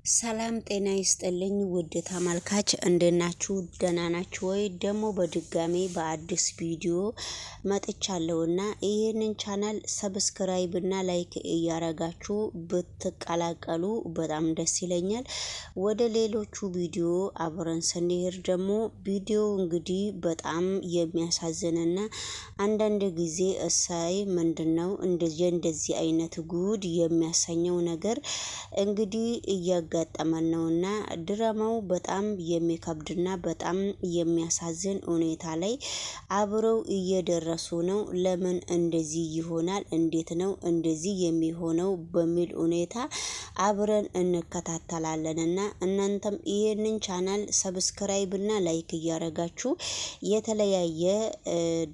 ሰላም ጤና ይስጥልኝ ውድ ተመልካች እንደናችሁ ደህና ናችሁ ወይ? ደግሞ በድጋሚ በአዲስ ቪዲዮ መጥቻለሁና ይሄንን ቻናል ሰብስክራይብ እና ላይክ እያረጋችሁ ብትቀላቀሉ በጣም ደስ ይለኛል። ወደ ሌሎቹ ቪዲዮ አብረን ስንሄድ ደግሞ ቪዲዮ እንግዲህ በጣም የሚያሳዝንና አንዳንድ ጊዜ እሳይ ምንድነው እንደዚህ አይነት ጉድ የሚያሰኘው ነገር እንግዲህ እያጋጠመን ነውና ድራማው በጣም የሚከብድና በጣም የሚያሳዝን ሁኔታ ላይ አብረው እየደረሱ ነው። ለምን እንደዚህ ይሆናል? እንዴት ነው እንደዚህ የሚሆነው? በሚል ሁኔታ አብረን እንከታተላለንና እናንተም ይሄንን ቻናል ሰብስክራይብ እና ላይክ እያረጋችሁ የተለያየ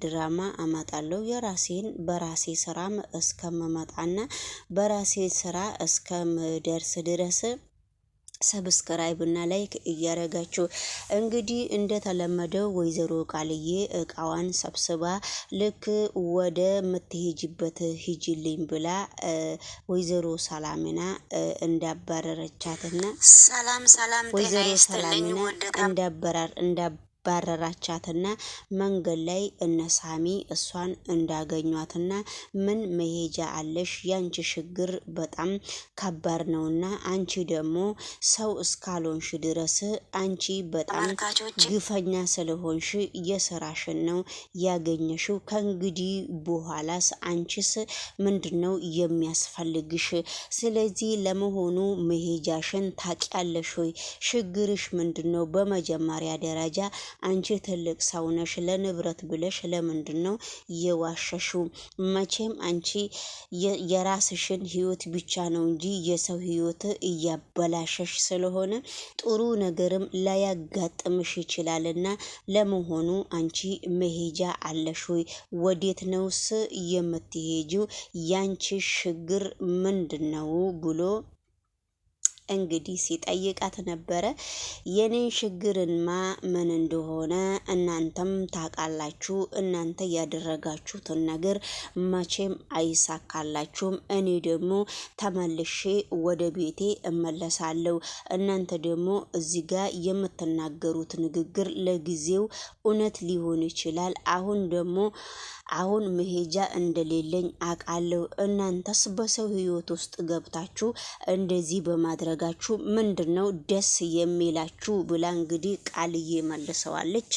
ድራማ አመጣለሁ የራሴን በራሴ ስራም እስከመመጣና በራሴ ስራ እስከምደርስ ድረስ ሰብስክራይብ እና ላይክ እያረጋችሁ እንግዲህ እንደተለመደው ወይዘሮ ቃልዬ እቃዋን ሰብስባ ልክ ወደ ምትሄጂበት ሂጂልኝ ብላ ወይዘሮ ሰላምና እንዳባረረቻትና ወይዘሮ ሰላምና ባረራቻትና መንገድ ላይ እነሳሚ እሷን እንዳገኟትና ምን መሄጃ አለሽ? ያንቺ ችግር በጣም ከባድ ነውና አንቺ ደግሞ ሰው እስካልሆንሽ ድረስ አንቺ በጣም ግፈኛ ስለሆንሽ የስራሽን ነው ያገኘሽው። ከእንግዲህ በኋላስ አንቺስ ምንድነው የሚያስፈልግሽ? ስለዚህ ለመሆኑ መሄጃሽን ታውቂያለሽ ወይ? ችግርሽ ምንድነው? በመጀመሪያ ደረጃ አንቺ ትልቅ ሰው ነሽ። ለንብረት ብለሽ ለምንድነው የዋሸሽው? መቼም አንቺ የራስሽን ህይወት ብቻ ነው እንጂ የሰው ህይወት እያበላሸሽ ስለሆነ ጥሩ ነገርም ላያጋጥምሽ ይችላልና ለመሆኑ አንቺ መሄጃ አለሽ ወይ? ወዴት ነውስ የምትሄጂው? ያንቺ ችግር ምንድነው ብሎ እንግዲህ ሲጠይቃት ነበረ። የኔን ችግርማ ምን እንደሆነ እናንተም ታውቃላችሁ። እናንተ ያደረጋችሁትን ነገር መቼም አይሳካላችሁም። እኔ ደግሞ ተመልሼ ወደ ቤቴ እመለሳለሁ። እናንተ ደግሞ እዚህ ጋር የምትናገሩት ንግግር ለጊዜው እውነት ሊሆን ይችላል። አሁን መሄጃ እንደሌለኝ አውቃለሁ። እናንተስ በሰው ህይወት ውስጥ ገብታችሁ እንደዚህ በማድረጋችሁ ምንድነው ደስ የሚላችሁ? ብላ እንግዲህ ቃልዬ መልሰዋለች።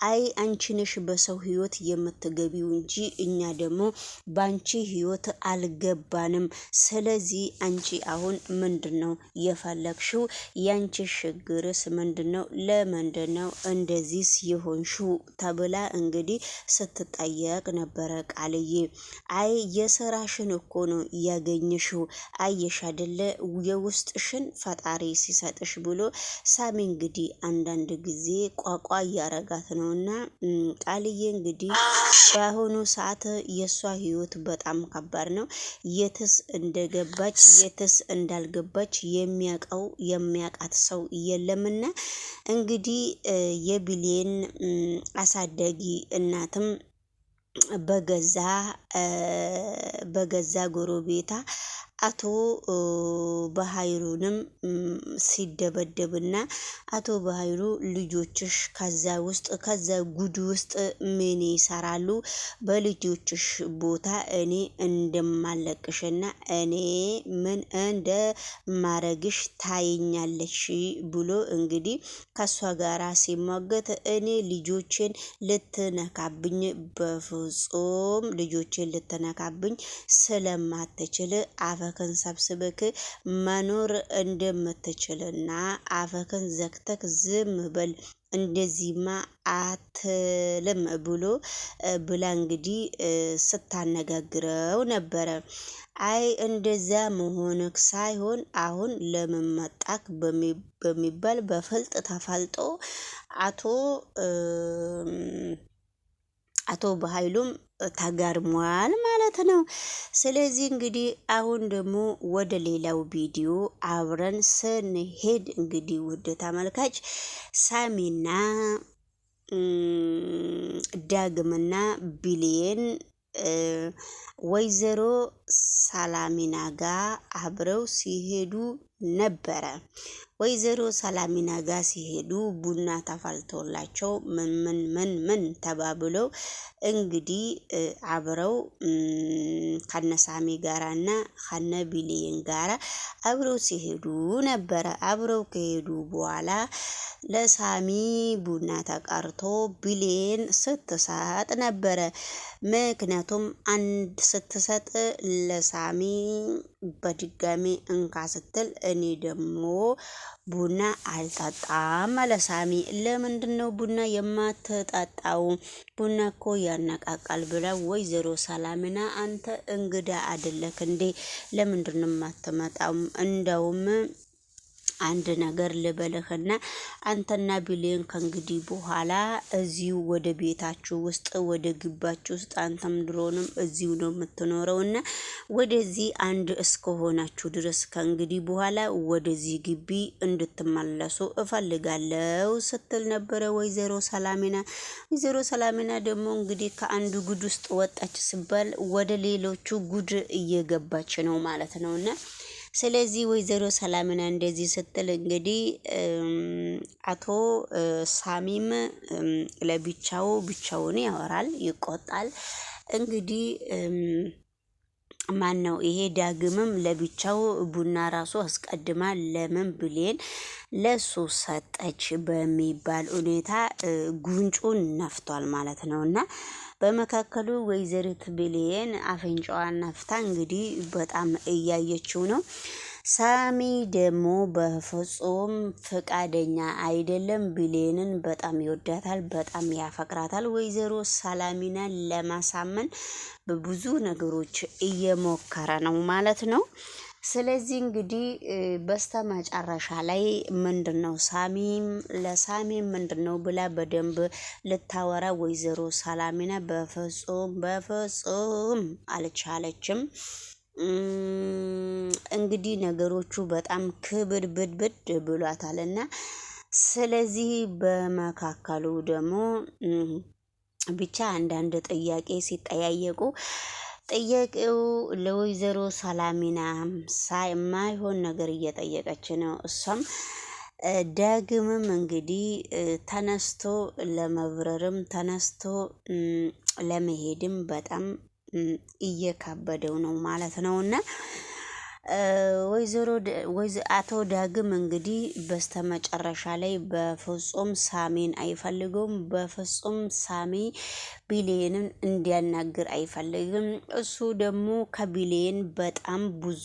አይ አንቺ ነሽ በሰው ህይወት የምትገቢው እንጂ እኛ ደግሞ ባንቺ ህይወት አልገባንም። ስለዚህ አንቺ አሁን ምንድነው የፈለግሽው? ያንቺ ችግርስ ምንድነው? ለምንድነው እንደዚህ የሆንሽው? ተብላ እንግዲህ ስትጠየቅ ነበረ ቃልዬ። አይ የስራሽን እኮ ነው ያገኘሽው። አየሽ አይደለ የውስጥሽን ፈጣሪ ሲሰጥሽ ብሎ ሳሚ እንግዲህ አንዳንድ ጊዜ ቋቋ እያረጋት ነውና ቃልዬ እንግዲህ በአሁኑ ሰዓት የሷ ህይወት በጣም ከባድ ነው። የትስ እንደገባች የትስ እንዳልገባች የሚያቃት ሰው የለምና እንግዲህ የቢሌን አሳዳጊ እናትም በገዛ ጎረቤታ አቶ በሃይሩንም ሲደበደብና አቶ በሃይሩ ልጆችሽ ከዛ ጉድ ውስጥ ምን ይሰራሉ? በልጆችሽ ቦታ እኔ እንደማለቅሽና እኔ ምን እንደማረግሽ ታይኛለሽ ብሎ እንግዲህ ከሷ ጋራ ሲሟገት እኔ ልጆችን ልትነካብኝ በፍጹም ልጆችን ልትነካብኝ ስለማትችል አፈክን ሰብስበክ መኖር እንደምትችልና አፈክን ዘግተክ ዝም በል እንደዚህማ አትልም ብላ እንግዲህ ስታነጋግረው ነበረ። አይ እንደዛ መሆንክ ሳይሆን አሁን ለምን መጣክ በሚባል በፍልጥ ተፋልጦ አቶ በሃይሉም ተገርሟል ማለት ነው። ስለዚህ እንግዲህ አሁን ደግሞ ወደ ሌላው ቪዲዮ አብረን ስንሄድ እንግዲህ ውድ ተመልካች ሳሚና ዳግምና ቢሌን ወይዘሮ ሰላሚና ጋር አብረው ሲሄዱ ነበረ። ወይዘሮ ሰላሚና ጋር ሲሄዱ ቡና ተፈልቶላቸው ምን ተባብለው እንግዲህ አብረው ከነሳሚ ጋራና ከነ ቢሊየን ጋራ አብረው ሲሄዱ ነበረ። አብረው ከሄዱ በኋላ ለሳሚ ቡና ተቀርቶ ቢሊየን ስትሰጥ ነበረ። ምክንያቱም አንድ ስትሰጥ ለሳሚ በድጋሚ እንካ ስትል እኔ ደግሞ ቡና አልጠጣም አለ ሳሚ። ለምንድነው ቡና የማትጠጣው? ቡና እኮ ያነቃቃል ብላ ወይዘሮ ሰላሚና አንተ እንግዳ አይደለክ እንዴ? ለምንድነው የማትመጣው? እንደውም አንድ ነገር ልበልህና አንተና ቢሊየን ከእንግዲህ በኋላ እዚሁ ወደ ቤታችሁ ውስጥ ወደ ግባችሁ ውስጥ አንተም ድሮንም እዚሁ ነው የምትኖረውና ወደዚህ አንድ እስከሆናችሁ ድረስ ከእንግዲህ በኋላ ወደዚህ ግቢ እንድትመለሱ እፈልጋለሁ ስትል ነበረ ወይዘሮ ሰላሚና። ወይዘሮ ሰላሚና ደግሞ እንግዲህ ከአንዱ ጉድ ውስጥ ወጣች ሲባል ወደ ሌሎቹ ጉድ እየገባች ነው ማለት ነውና ስለዚህ ወይዘሮ ሰላሚና እንደዚህ ስትል እንግዲህ አቶ ሳሚም ብቻውን ያወራል፣ ይቆጣል። እንግዲህ ማን ነው ይሄ ዳግምም ለብቻው ቡና ራሱ አስቀድማ ለምን ቢሊየን ለሱ ሰጠች በሚባል ሁኔታ ጉንጩን ነፍቷል ማለት ነውና በመካከሉ ወይዘሪት ቢሊየን አፍንጫዋን ነፍታ እንግዲህ በጣም እያየችው ነው። ሳሚ ደግሞ በፍጹም ፍቃደኛ አይደለም። ቢሊየንን በጣም ይወዳታል፣ በጣም ያፈቅራታል። ወይዘሮ ሰላሚናን ለማሳመን በብዙ ነገሮች እየሞከረ ነው ማለት ነው። ስለዚህ እንግዲህ በስተመጨረሻ ላይ ምንድነው ለሳሚም ምንድነው ብላ በደንብ ልታወራ ወይዘሮ ሰላሚና በፍጹም አልቻለችም። እንግዲህ ነገሮቹ በጣም ክብድብድ ብሏታልና ስለዚህ በመካከሉ ደግሞ ብቻ አንዳንድ ጥያቄ ሲጠያየቁ ጥያቄው ለወይዘሮ ሰላሚና የማይሆን ነገር እየጠየቀች ነው። እሷም ዳግምም እንግዲህ ተነስቶ ለመብረርም ተነስቶ ለመሄድም በጣም እየካበደው ነው ማለት ነውና አቶ ዳግም እንግዲህ በስተመጨረሻ ላይ በፍጹም ሳሚን አይፈልገውም። በፍጹም ሳሚ ቢሊየንን እንዲያናግር አይፈልግም። እሱ ደግሞ ከቢሊየን በጣም ብዙ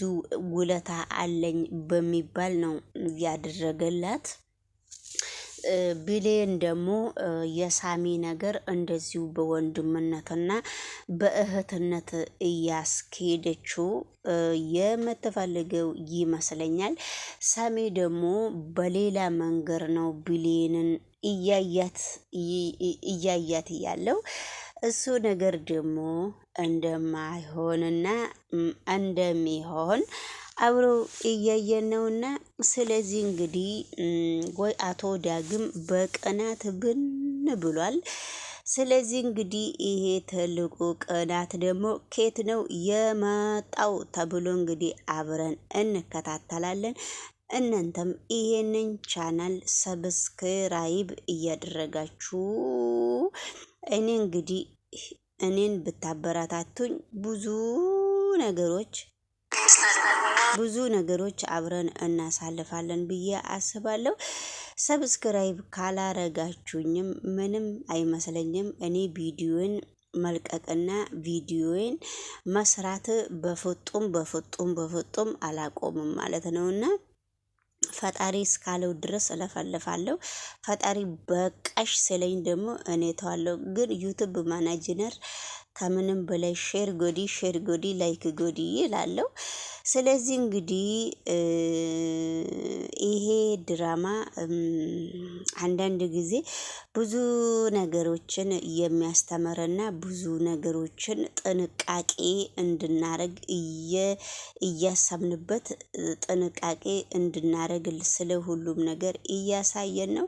ውለታ አለኝ በሚባል ነው ያደረገላት። ቢሊየን ደግሞ የሳሚ ነገር እንደዚሁ በወንድምነትና በእህትነት እያስኬደችው የምትፈልገው ይመስለኛል። ሳሚ ደግሞ በሌላ መንገድ ነው ቢሊየንን እያያት ያለው። እሱ ነገር ደግሞ እንደማይሆንና እንደሚሆን አብረው እያየን ነውና ስለዚህ እንግዲህ ወይ አቶ ዳግም በቅናት ብን ብሏል። ስለዚህ እንግዲህ ይሄ ትልቁ ቅናት ደግሞ ከየት ነው የመጣው ተብሎ እንግዲህ አብረን እንከታተላለን። እናንተም ይሄንን ቻናል ሰብስክራይብ እያደረጋችሁ እኔን ብታበረታቱኝ ብዙ ነገሮች አብረን እናሳልፋለን ብዬ አስባለሁ። ሰብስክራይብ ካላረጋችሁኝም ምንም አይመስለኝም። እኔ ቪዲዮን መልቀቅና ቪዲዮን መስራት በፍጡም አላቆምም ማለት ነውና ፈጣሪ እስካለው ድረስ እለፈልፋለሁ። ፈጣሪ በቃሽ ስለኝ ደግሞ እኔ ተዋለሁ። ግን ዩቲዩብ ማናጀር ከምንም በላይ ሼር ጎዲ ላይክ ጎዲ ይላለው። ስለዚህ እንግዲህ ይሄ ድራማ አንዳንድ ጊዜ ብዙ ነገሮችን የሚያስተምርና ብዙ ነገሮችን ጥንቃቄ እንድናረግ እያሰብንበት ጥንቃቄ እንድናረግ ስለ ሁሉም ነገር እያሳየን ነው።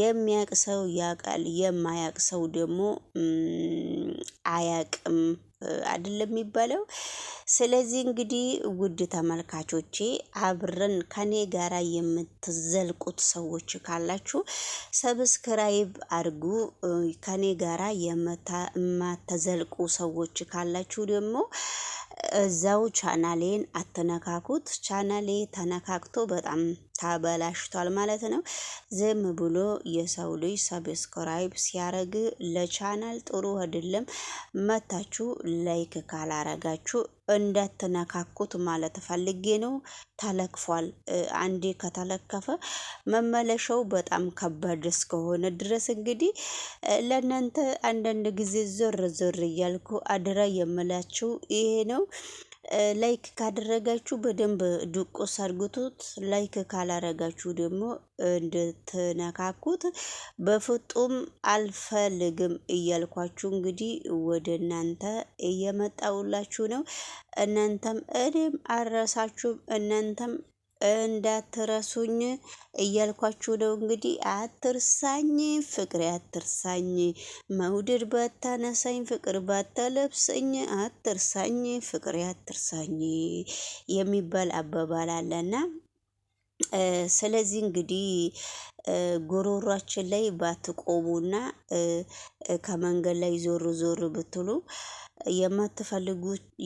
የሚያቅ ሰው ያውቃል፣ የማያቅ ሰው ደግሞ አያቅም አይደለም የሚባለው። ስለዚህ እንግዲህ ውድ ተመልካቾቼ አብረን ከኔ ጋራ የምትዘልቁት ሰዎች ካላችሁ ሰብስክራይብ አድርጉ። ከኔ ጋራ የማትዘልቁ ሰዎች ካላችሁ ደግሞ እዛው ቻናሌን አትነካኩት። ቻናሌ ተነካክቶ በጣም ተበላሽቷል ማለት ነው። ዝም ብሎ የሰው ልጅ ሰብስክራይብ ሲያረግ ለቻናል ጥሩ አይደለም። መታችሁ ላይክ ካላረጋችሁ እንዳትነካኩት ማለት ፈልጌ ነው። ተለክፏል። አንዴ ከተለከፈ መመለሻው በጣም ከባድ እስከሆነ ድረስ እንግዲህ ለእናንተ አንዳንድ ጊዜ ዞር ዞር እያልኩ አደራ የምላችሁ ይሄ ነው። ላይክ ካደረጋችሁ በደንብ ድቁስ አድርጉት። ላይክ ካላረጋችሁ ደግሞ እንድትነካኩት በፍጹም አልፈልግም እያልኳችሁ እንግዲህ ወደ እናንተ እየመጣውላችሁ ነው። እናንተም እኔም አልረሳችሁም፣ እናንተም እንዳትረሱኝ እያልኳችሁ ነው። እንግዲህ አትርሳኝ ፍቅሬ አትርሳኝ፣ መውደድ ባታነሳኝ ፍቅር ባታለብሰኝ፣ አትርሳኝ ፍቅሬ አትርሳኝ የሚባል አባባል አለና ስለዚህ እንግዲህ ጉሮሯችን ላይ ባትቆሙና ከመንገድ ላይ ዞር ዞር ብትሉ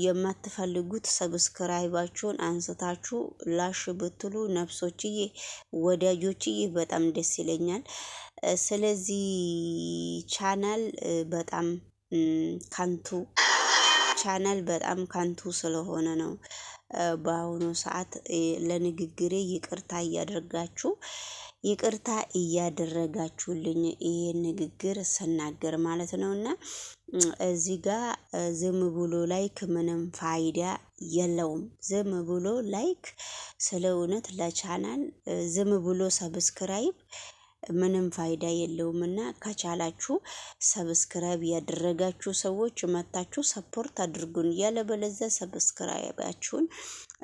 የማትፈልጉት ሰብስክራይባችሁን አንስታችሁ ላሽ ብትሉ ነፍሶችዬ፣ ወዳጆችዬ በጣም ደስ ይለኛል። ስለዚህ ቻናል በጣም ካንቱ ስለሆነ ነው በአሁኑ ሰዓት ለንግግሬ ይቅርታ እያደረጋችሁልኝ ይሄን ንግግር ስናገር ማለት ነውና እዚህ ጋር ዝም ብሎ ላይክ ምንም ፋይዳ የለውም። ዝም ብሎ ላይክ ስለ እውነት ለቻናል ዝም ብሎ ሰብስክራይብ ምንም ፋይዳ የለውምና ከቻላችሁ ሰብስክራይብ ያደረጋችሁ ሰዎች መታችሁ ሰፖርት አድርጉን። ያለበለዚያ ሰብስክራይባችሁን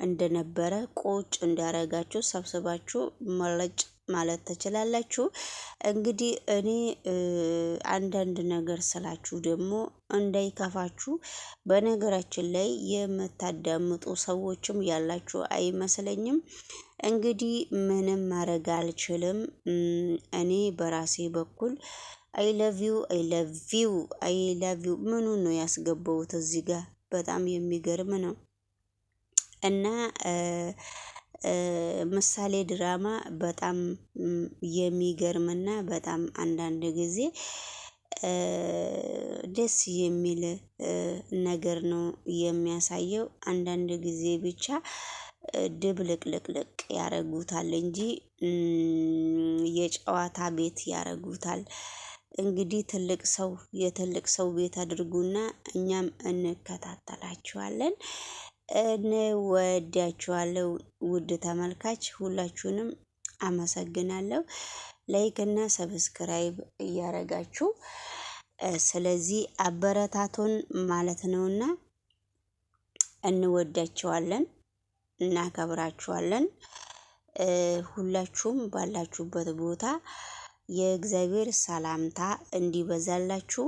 እንደነበረ ቁጭ እንዳረጋችሁ ሰብስባችሁ መለጭ ማለት ትችላላችሁ። እንግዲህ እኔ አንዳንድ ነገር ስላችሁ ደግሞ እንዳይከፋችሁ፣ በነገራችን ላይ የምታዳምጡ ሰዎችም ያላችሁ አይመስለኝም። እንግዲህ ምንም ማድረግ አልችልም። እኔ በራሴ በኩል አይለቪው ምኑን ነው ያስገባሁት እዚህ ጋር በጣም የሚገርም ነው። እና ምሳሌ ድራማ በጣም የሚገርምና በጣም አንዳንድ ጊዜ ደስ የሚል ነገር ነው የሚያሳየው። አንዳንድ ጊዜ ብቻ ድብልቅልቅልቅ ያረጉታል እንጂ የጨዋታ ቤት ያረጉታል። እንግዲህ የትልቅ ሰው ቤት አድርጉና እኛም እንከታተላችኋለን። እንወዳችኋለሁ ውድ ተመልካች፣ ሁላችሁንም አመሰግናለሁ። ላይክ እና ሰብስክራይብ እያረጋችሁ ስለዚህ አበረታቱን ማለት ነውና እንወዳችኋለን፣ እናከብራችኋለን። ሁላችሁም ባላችሁበት ቦታ የእግዚአብሔር ሰላምታ እንዲበዛላችሁ